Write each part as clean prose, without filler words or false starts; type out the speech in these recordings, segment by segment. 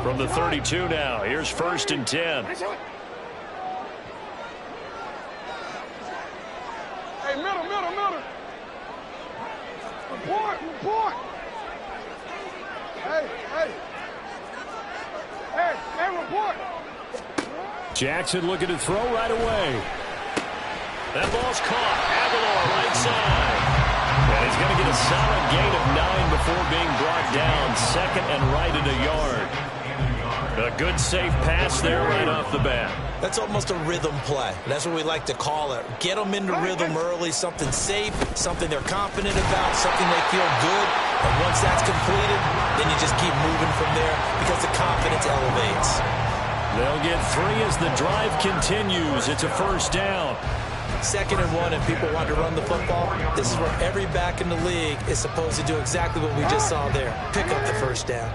From the 32 now, here's 1st and 10. Hey, middle. Report. Hey, report. Jackson looking to throw right away. That ball's caught. Aguilar right side. And he's going to get a solid gain of 9 before being brought down. 2nd and right at a yard. A good safe pass there right off the bat. That's almost a rhythm play. That's what we like to call it. Get them into rhythm early, something safe, something they're confident about, something they feel good. And once that's completed, then you just keep moving from there because the confidence elevates. They'll get 3 as the drive continues. It's a 1st down. 2nd and 1, and people want to run the football. This is where every back in the league is supposed to do exactly what we just saw there. Pick up the 1st down.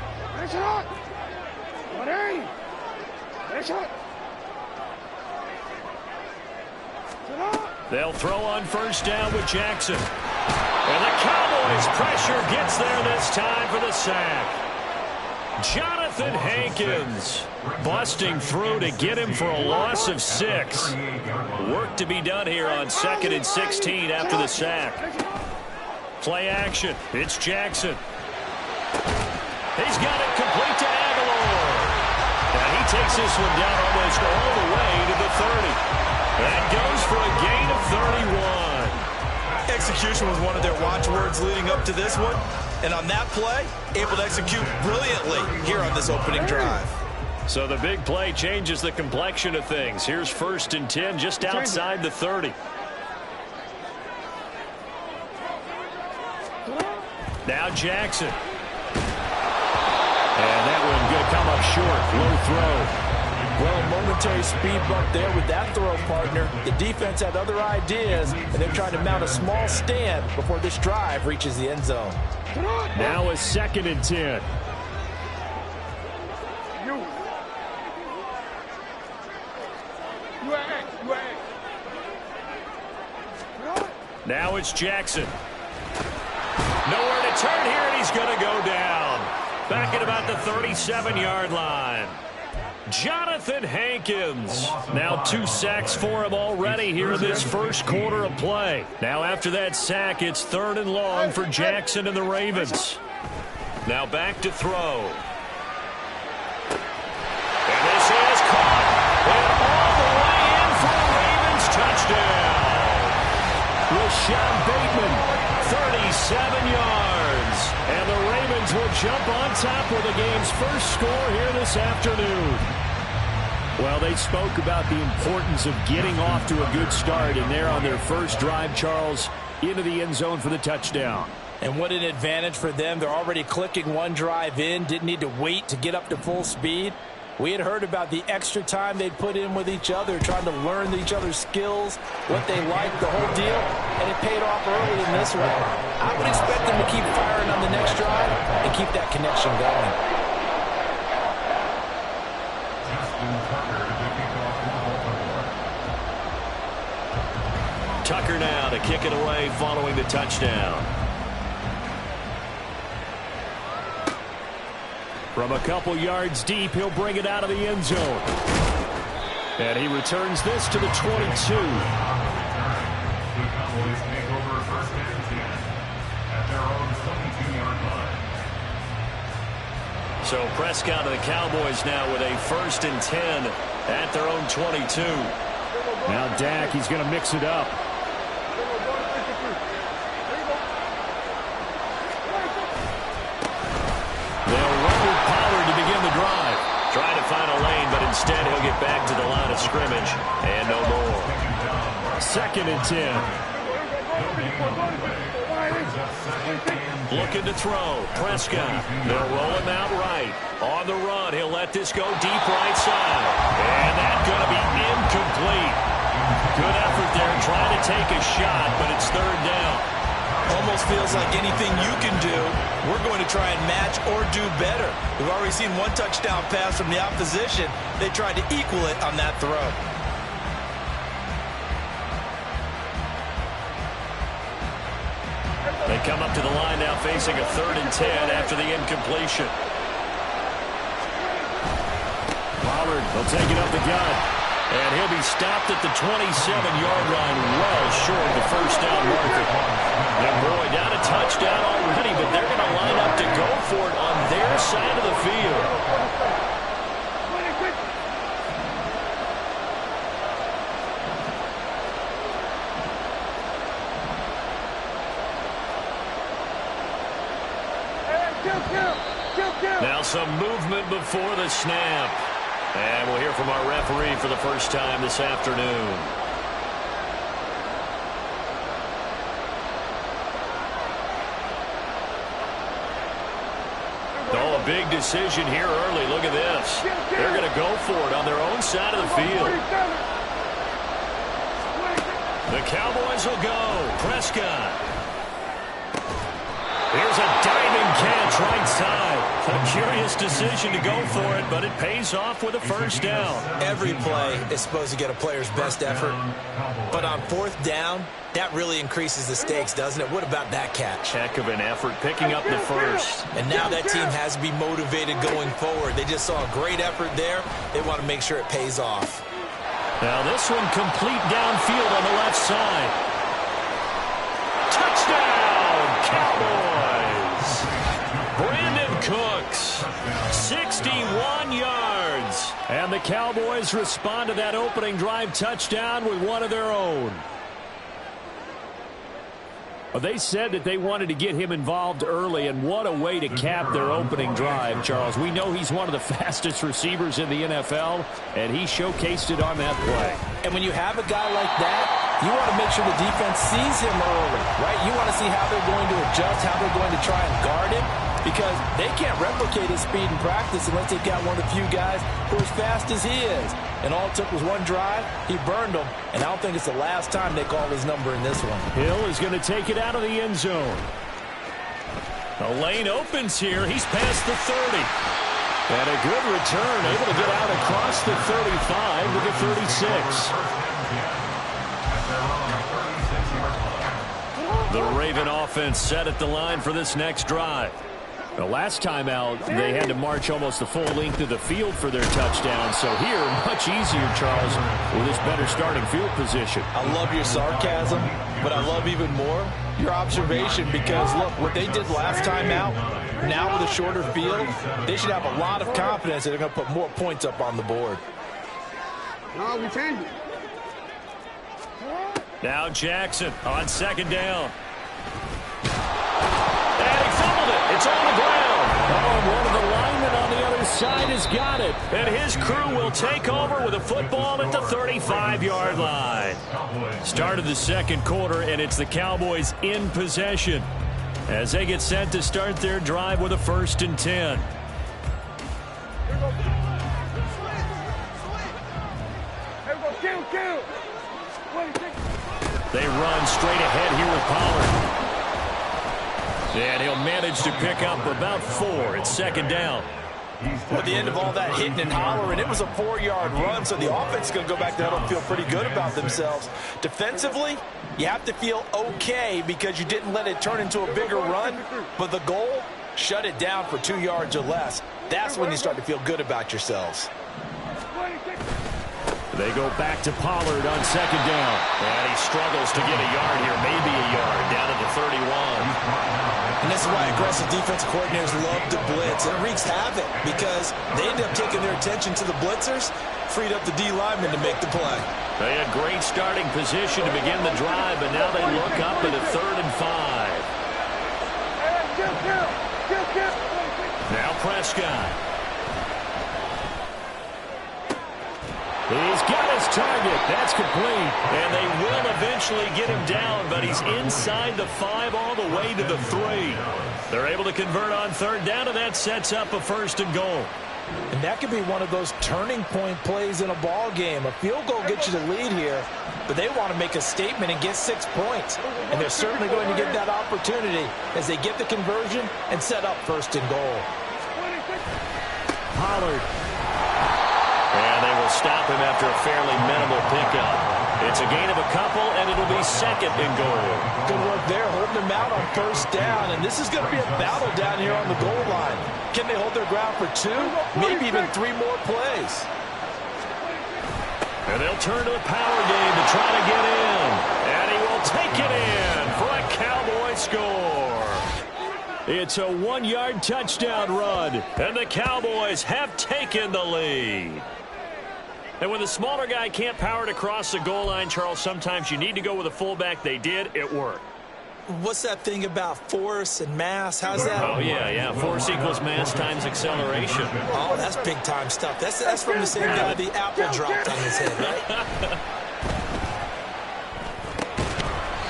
They'll throw on 1st down with Jackson. And the Cowboys' pressure gets there this time for the sack. Jonathan Hankins busting through to get him for a loss of 6. Work to be done here on 2nd and 16 after the sack. Play action. It's Jackson. He's got it complete to Aguilar. And he takes this one down almost all the way to the 30. That goes for a gain of 31. Execution was one of their watchwords leading up to this one. And on that play, able to execute brilliantly here on this opening drive. So the big play changes the complexion of things. Here's 1st and 10 just outside the 30. Now Jackson. And that one going to come up short. Low throw. Well, a momentary speed bump there with that throw, partner. The defense had other ideas, and they're trying to mount a small stand before this drive reaches the end zone. Now a 2nd and 10. Now it's Jackson. Nowhere to turn here, and he's going to go down. Back at about the 37-yard line. Jonathan Hankins. Now 2 sacks for him already here in this 1st quarter of play. Now after that sack, it's 3rd and long for Jackson and the Ravens. Now back to throw. And this is caught. And all the way in for a Ravens touchdown. Rashawn Bateman, 37 yards. And the Ravens will jump on top with the game's first score here this afternoon. Well, they spoke about the importance of getting off to a good start, and they're on their first drive, Charles, into the end zone for the touchdown. And what an advantage for them. They're already clicking one drive in, didn't need to wait to get up to full speed. We had heard about the extra time they'd put in with each other, trying to learn each other's skills, what they liked, the whole deal, and it paid off early in this one. I would expect them to keep firing on the next drive and keep that connection going. Tucker now to kick it away following the touchdown. From a couple yards deep, he'll bring it out of the end zone. And he returns this to the 22. So Prescott and the Cowboys now with a 1st and 10 at their own 22. Now Dak, he's going to mix it up. Trying to find a lane, but instead he'll get back to the line of scrimmage and no more. 2nd and 10. Looking to throw. Prescott. They'll roll him out right. On the run, he'll let this go deep right side. And that's going to be incomplete. Good effort there trying to take a shot, but it's 3rd down. Almost feels like anything you can do, we're going to try and match or do better. We've already seen one touchdown pass from the opposition. They tried to equal it on that throw. They come up to the line now facing a 3rd and 10 after the incompletion. They'll take it up the gut. And he'll be stopped at the 27-yard line, well short of the first down marker. And boy, not a touchdown already, but they're going to line up to go for it on their side of the field. Now some movement before the snap. And we'll hear from our referee for the first time this afternoon. Oh, a big decision here early. Look at this. They're going to go for it on their own side of the field. The Cowboys will go. Prescott. Here's a diving catch right side. A curious decision to go for it, but it pays off with a first down. Every play is supposed to get a player's best effort. But on fourth down, that really increases the stakes, doesn't it? What about that catch? Heck of an effort picking up the first. And now that team has to be motivated going forward. They just saw a great effort there. They want to make sure it pays off. Now this one complete downfield on the left side. Touchdown, Cowboys! Brandon Cooks, 61 yards. And the Cowboys respond to that opening drive touchdown with one of their own. Well, they said that they wanted to get him involved early, and what a way to cap their opening drive, Charles. We know he's one of the fastest receivers in the NFL, and he showcased it on that play. And when you have a guy like that, you want to make sure the defense sees him early, right? You want to see how they're going to adjust, how they're going to try and guard him, because they can't replicate his speed in practice unless they've got one of the few guys who are as fast as he is. And all it took was one drive. He burned them, and I don't think it's the last time they call his number in this one. Hill is going to take it out of the end zone. The lane opens here. He's past the 30. And a good return, able to get out across the 35 to the 36. The Raven offense set at the line for this next drive. The last time out, they had to march almost the full length of the field for their touchdown. So here, much easier, Charles, with this better starting field position. I love your sarcasm, but I love even more your observation, because, look, what they did last time out, now with a shorter field, they should have a lot of confidence that they're going to put more points up on the board. No, we changed it. Now Jackson on second down. And he fumbled it. It's on the ground. Oh, and one of the linemen on the other side has got it. And his crew will take over with a football at the 35-yard line. Started the second quarter, and it's the Cowboys in possession as they get set to start their drive with a 1st and 10. They run straight ahead here with Pollard. And he'll manage to pick up about 4. It's second down. At the end of all that hitting and hollering, it was a 4-yard run, so the offense is going to go back there and feel pretty good about themselves. Defensively, you have to feel okay because you didn't let it turn into a bigger run, but the goal, shut it down for 2 yards or less. That's when you start to feel good about yourselves. They go back to Pollard on second down. And he struggles to get a yard here, maybe a yard, down to the 31. And this is why aggressive defensive coordinators love to blitz. It wreaks havoc because they end up taking their attention to the blitzers, freed up the D linemen to make the play. They had great starting position to begin the drive, but now they look up at a 3rd and 5. Now Prescott. He's got his target. That's complete. And they will eventually get him down, but he's inside the 5 all the way to the 3. They're able to convert on 3rd down, and that sets up a 1st and goal. And that could be one of those turning point plays in a ball game. A field goal gets you the lead here, but they want to make a statement and get 6 points. And they're certainly going to get that opportunity as they get the conversion and set up 1st and goal. Pollard. And they will stop him after a fairly minimal pickup. It's a gain of a couple, and it'll be 2nd and goal. Good work there, holding them out on 1st down. And this is going to be a battle down here on the goal line. Can they hold their ground for 2, maybe even 3 more plays? And they'll turn to the power game to try to get in. And he will take it in for a Cowboy score. It's a 1-yard touchdown run. And the Cowboys have taken the lead. And when the smaller guy can't power it across the goal line, Charles, sometimes you need to go with a fullback. They did. It worked. What's that thing about force and mass? How's that? Oh, yeah. Force equals mass times acceleration. Oh, that's big-time stuff. That's from the same guy the apple dropped on his head, right?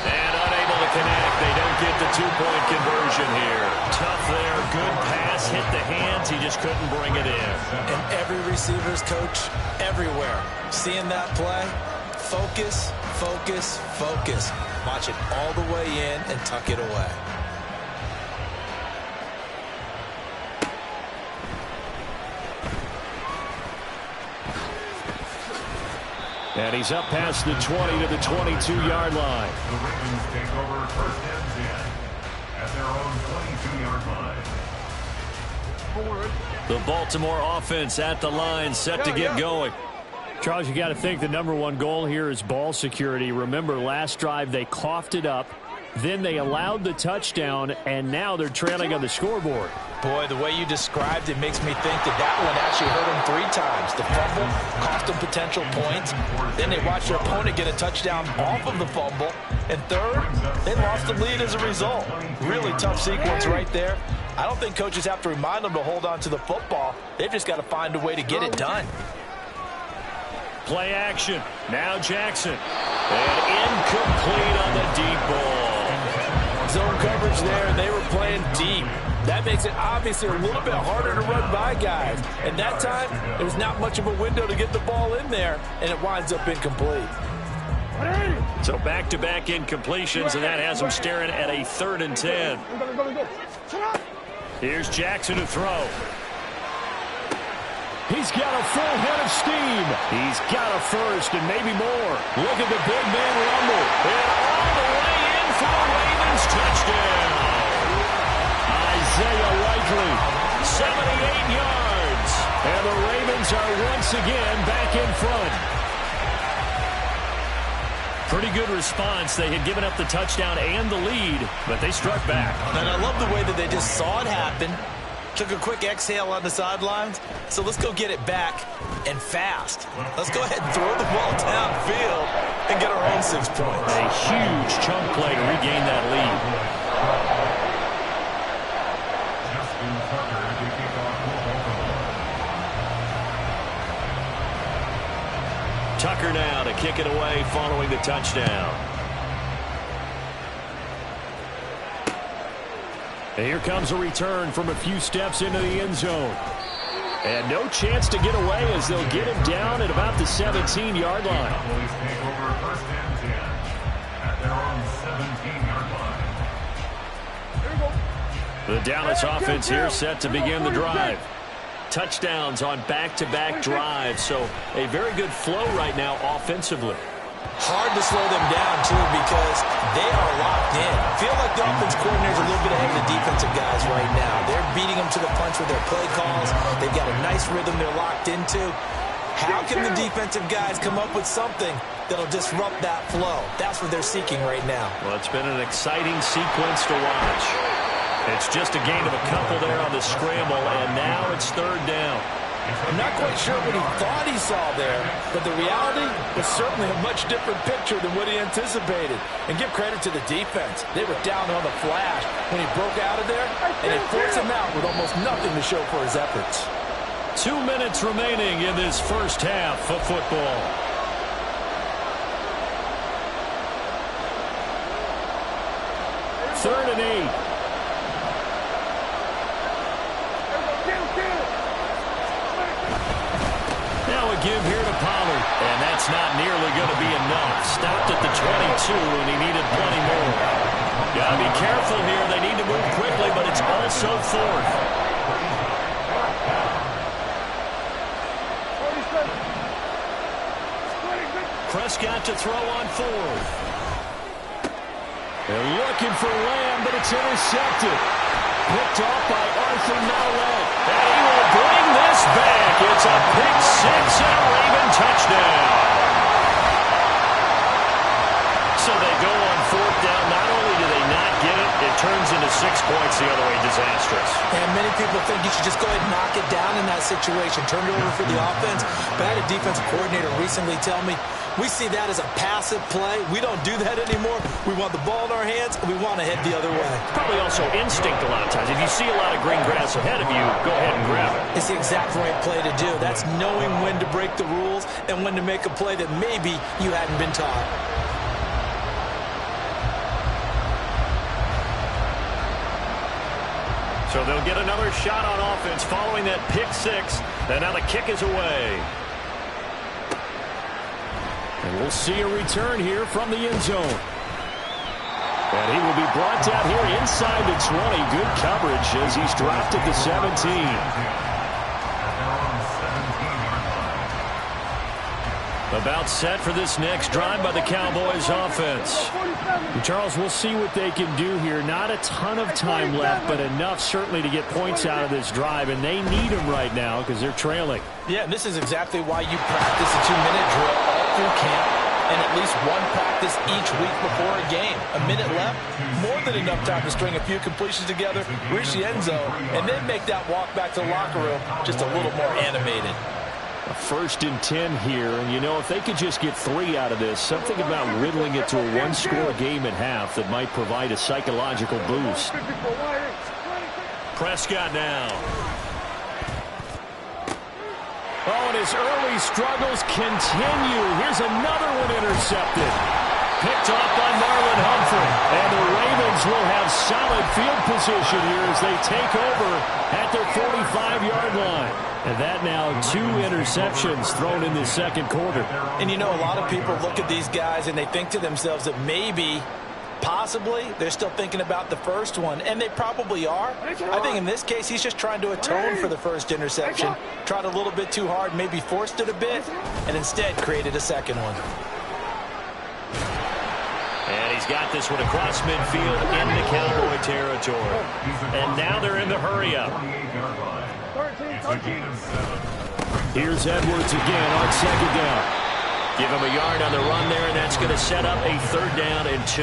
And unable to connect. They don't get the two-point conversion here. Tough there. Good pass. Hit the hands. He just couldn't bring it in. And every receiver's coach everywhere. Seeing that play, focus, focus, focus. Watch it all the way in and tuck it away. And he's up past the 20 to the 22-yard line. The Ravens take over first and 10 at their own 22-yard line. The Baltimore offense at the line, set to get going. Charles, you got to think the #1 goal here is ball security. Remember, last drive they coughed it up, then they allowed the touchdown, and now they're trailing on the scoreboard. Boy, the way you described it makes me think that one actually hurt them 3 times. The fumble cost them potential points. Then they watched their opponent get a touchdown off of the fumble. And third, they lost the lead as a result. Really tough sequence right there. I don't think coaches have to remind them to hold on to the football. They've just got to find a way to get it done. Play action. Now Jackson. And incomplete on the deep ball. Zone coverage there, and they were playing deep. That makes it obviously a little bit harder to run by guys. And that time, there's not much of a window to get the ball in there, and it winds up incomplete. So back-to-back incompletions, and that has them staring at a 3rd and 10. Here's Jackson to throw. He's got a full head of steam. He's got a first and maybe more. Look at the big man rumble. And all the way in for the Ravens touchdown. Isaiah Likely. 78 yards. And the Ravens are once again back in front. Pretty good response. They had given up the touchdown and the lead, but they struck back. And I love the way that they just saw it happen. Took a quick exhale on the sidelines. So let's go get it back and fast. Let's go ahead and throw the ball downfield and get our own 6 points. A huge chunk play to regain that lead. Tucker now to kick it away following the touchdown. And here comes a return from a few steps into the end zone. And no chance to get away as they'll get him down at about the 17-yard line. Cowboys take over first and 10 at their own 17-yard line. The Dallas offense here set to begin the drive. Touchdowns on back-to-back drives, so a very good flow right now offensively. Hard to slow them down, too, because they are locked in. Feel like the offense coordinator is a little bit ahead of the defensive guys right now. They're beating them to the punch with their play calls. They've got a nice rhythm they're locked into. How can the defensive guys come up with something that'll disrupt that flow? That's what they're seeking right now. Well, it's been an exciting sequence to watch. It's just a gain of a couple there on the scramble, and now it's 3rd down. I'm not quite sure what he thought he saw there, but the reality was certainly a much different picture than what he anticipated. And give credit to the defense. They were down on the flash when he broke out of there, and it forced him out with almost nothing to show for his efforts. 2 minutes remaining in this first half of football. Third and 8. Give here to Pollard, and that's not nearly going to be enough. Stopped at the 22, and he needed plenty more. Got to be careful here. They need to move quickly, but it's also 4th. Prescott to throw on 4th. They're looking for Lamb, but it's intercepted. Picked off by Arthur Mallett. And he will bring this back. It's a pick 6 and a Raven touchdown. You just go ahead and knock it down in that situation. Turn it over for the offense. But I had a defensive coordinator recently tell me, we see that as a passive play. We don't do that anymore. We want the ball in our hands, and we want to head the other way. Probably also instinct a lot of times. If you see a lot of green grass ahead of you, go ahead and grab it. It's the exact right play to do. That's knowing when to break the rules and when to make a play that maybe you hadn't been taught. So they'll get another shot on offense following that pick six. And now the kick is away. And we'll see a return here from the end zone. And he will be brought down here inside the 20. Good coverage as he's dropped at the 17. About set for this next drive by the Cowboys offense. And Charles, we'll see what they can do here. Not a ton of time left, but enough certainly to get points out of this drive, and they need them right now because they're trailing. Yeah, and this is exactly why you practice a 2-minute drill all through camp and at least one practice each week before a game. A minute left, more than enough time to string a few completions together, reach the end zone, and then make that walk back to the locker room just a little more animated. A 1st and 10 here, and you know, if they could just get 3 out of this, something about whittling it to a one-score game at half that might provide a psychological boost. Prescott now. Oh, and his early struggles continue. Here's another one intercepted. Picked off by Marlon Humphrey. And the Ravens will have solid field position here as they take over at their 45-yard line. And that now 2 interceptions thrown in the second quarter. And you know, a lot of people look at these guys and they think to themselves that maybe, possibly, they're still thinking about the first one. And they probably are. I think in this case, he's just trying to atone for the first interception. Tried a little bit too hard, maybe forced it a bit, and instead created a second one. And he's got this one across midfield into Cowboy territory. And now they're in the hurry-up. Here's Edwards again on second down. Give him a yard on the run there, and that's going to set up a 3rd down and 2.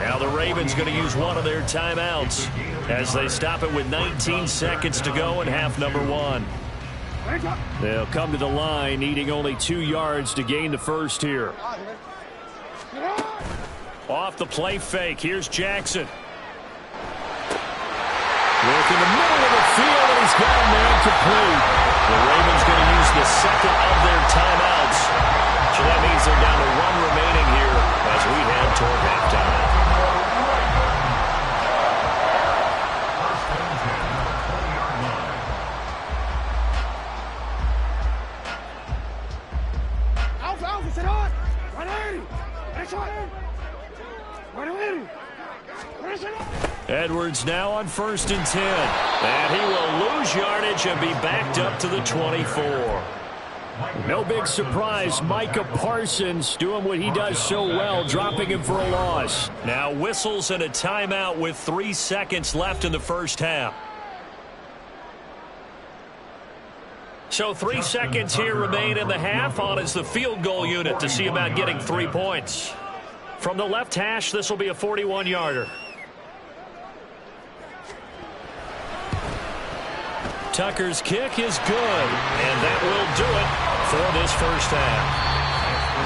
Now the Ravens going to use one of their timeouts as they stop it with 19 seconds to go in half number 1. They'll come to the line needing only 2 yards to gain the first here. Off the play fake, here's Jackson. Work in the middle of the field, and he's got a man complete. The Ravens going to use the second of their timeouts. So that means they're down to 1 remaining here as we head toward halftime. Edwards now on 1st and 10. And he will lose yardage and be backed up to the 24. No big surprise. Micah Parsons doing what he does so well, dropping him for a loss. Now whistles and a timeout with 3 seconds left in the first half. So 3 seconds here remain in the half. On is the field goal unit to see about getting 3 points. From the left hash, this will be a 41-yarder. Tucker's kick is good, and that will do it for this first half.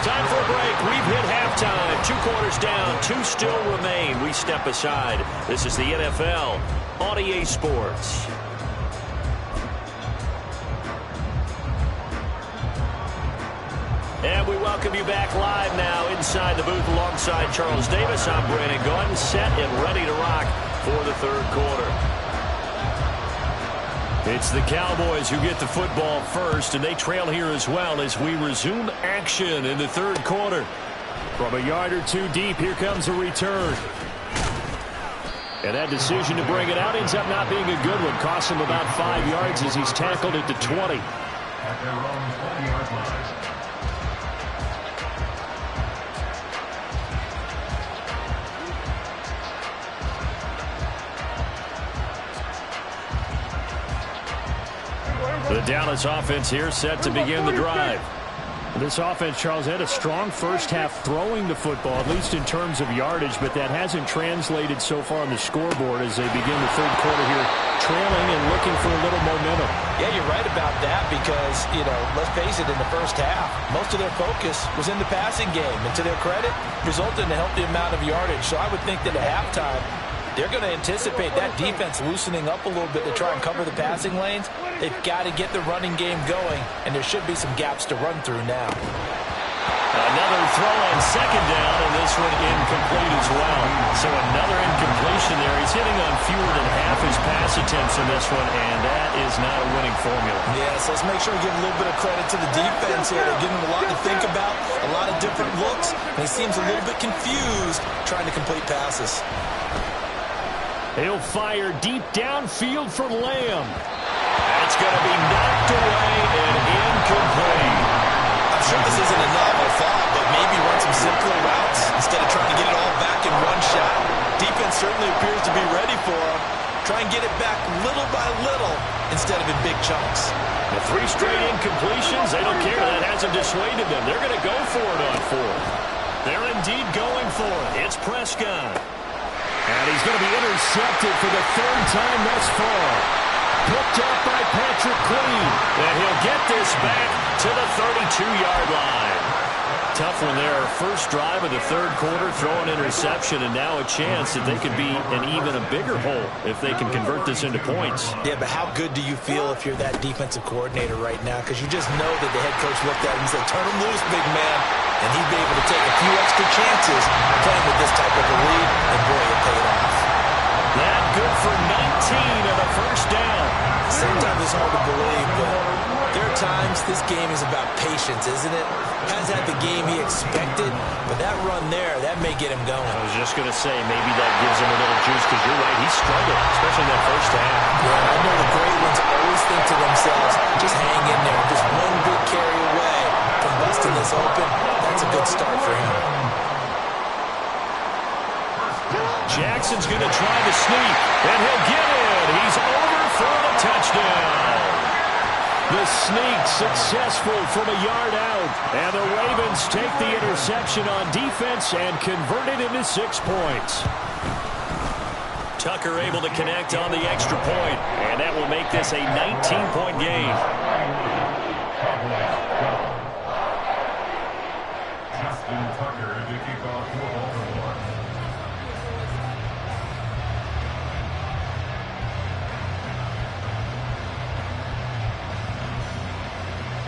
Time for a break. We've hit halftime. 2 quarters down, 2 still remain. We step aside. This is the NFL on EA Sports. And we welcome you back live now inside the booth alongside Charles Davis. I'm Brandon Gaudin, set and ready to rock for the 3rd quarter. It's the Cowboys who get the football first, and they trail here as well as we resume action in the 3rd quarter. From a yard or 2 deep, here comes a return. And that decision to bring it out ends up not being a good one. Costs him about 5 yards as he's tackled at the 20. At their own 20-yard line. The Dallas offense here set to begin the drive. This offense, Charles, had a strong first half throwing the football, at least in terms of yardage, but that hasn't translated so far on the scoreboard as they begin the third quarter here, trailing and looking for a little momentum. Yeah, you're right about that because, let's face it, in the first half, most of their focus was in the passing game. And to their credit, resulted in a healthy amount of yardage. So I would think that at halftime, they're going to anticipate that defense loosening up a little bit to try and cover the passing lanes. They've got to get the running game going, and there should be some gaps to run through now. Another throw on second down, and this one incomplete as well. So another incompletion there. He's hitting on fewer than half his pass attempts in this one, and that is not a winning formula. Yeah, so let's make sure we give a little bit of credit to the defense here. They're giving him a lot to think about, a lot of different looks, and he seems a little bit confused trying to complete passes. He'll fire deep downfield for Lamb. That's going to be knocked away and incomplete. I'm sure this isn't a novel thought, but maybe run some simpler routes instead of trying to get it all back in one shot. Defense certainly appears to be ready for him. Try and get it back little by little instead of in big chunks. The 3 straight incompletions, they don't care. That hasn't dissuaded them. They're going to go for it on 4th. They're indeed going for it. It's Prescott. And he's going to be intercepted for the 3rd time thus far. Picked up by Patrick Queen. And he'll get this back to the 32-yard line. Tough one there. First drive of the 3rd quarter, throw an interception, and now a chance that they could be in even a bigger hole if they can convert this into points. Yeah, but how good do you feel if you're that defensive coordinator right now? Because you just know that the head coach looked at him and said, turn him loose, big man. And he'd be able to take a few extra chances playing with this type of a lead, and boy, it paid off. That good for 19 and a first down. Sometimes it's hard to believe, but there are times this game is about patience, isn't it? Has had the game he expected, but that run there, that may get him going. I was just going to say, maybe that gives him a little juice, because you're right, he struggled, especially in that first half. Yeah, I know the great ones always think to themselves, just hang in there, just one good carry away from busting this open. That's a good start for him. Jackson's going to try to sneak, and he'll get it. He's over for the touchdown. The sneak successful from a yard out. And the Ravens take the interception on defense and convert it into 6 points. Tucker able to connect on the extra point, and that will make this a 19-point game. Justin Tucker to kick off for Baltimore.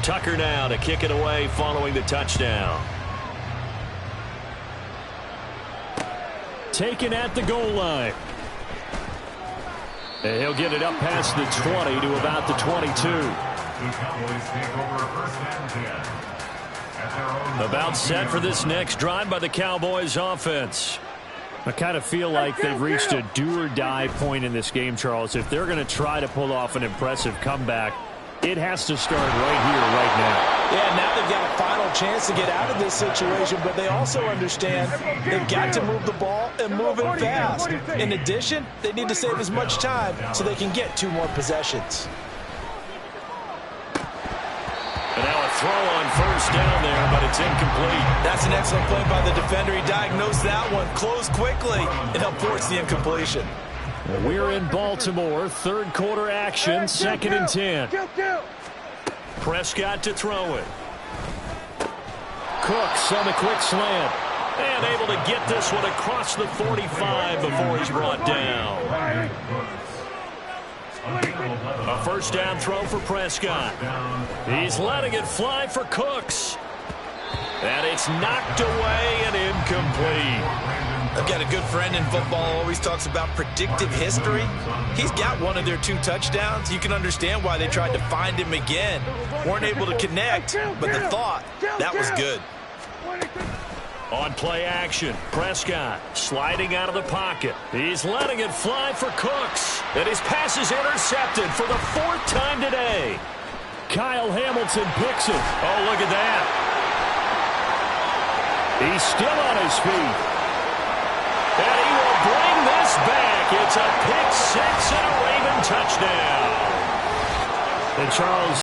Tucker now to kick it away following the touchdown. Taken at the goal line. And he'll get it up past the 20 to about the 22. The Cowboys take over first and 10. At their own About set for this next drive by the Cowboys offense. I kind of feel like they've reached a do-or-die point in this game, Charles. If they're going to try to pull off an impressive comeback, it has to start right here, right now. Yeah, now they've got a final chance to get out of this situation, but they also understand they've got to move the ball and move it fast. In addition, they need to save as much time so they can get 2 more possessions. And now a throw on first down there, but it's incomplete. That's an excellent play by the defender. He diagnosed that one, closed quickly, and helped force the incompletion. We're in Baltimore, 3rd quarter action, 2nd and 10. Prescott to throw it. Cooks on the quick slant. And able to get this one across the 45 before he's brought down. A first down throw for Prescott. He's letting it fly for Cooks. And it's knocked away and incomplete. I've got a good friend in football, always talks about predictive history. He's got one of their 2 touchdowns. You can understand why they tried to find him again. Weren't able to connect, but the thought, that was good. On play action, Prescott sliding out of the pocket. He's letting it fly for Cooks. And his pass is intercepted for the 4th time today. Kyle Hamilton picks it. Oh, look at that. He's still on his feet. And he will bring this back. It's a pick 6 and a Raven touchdown. And Charles,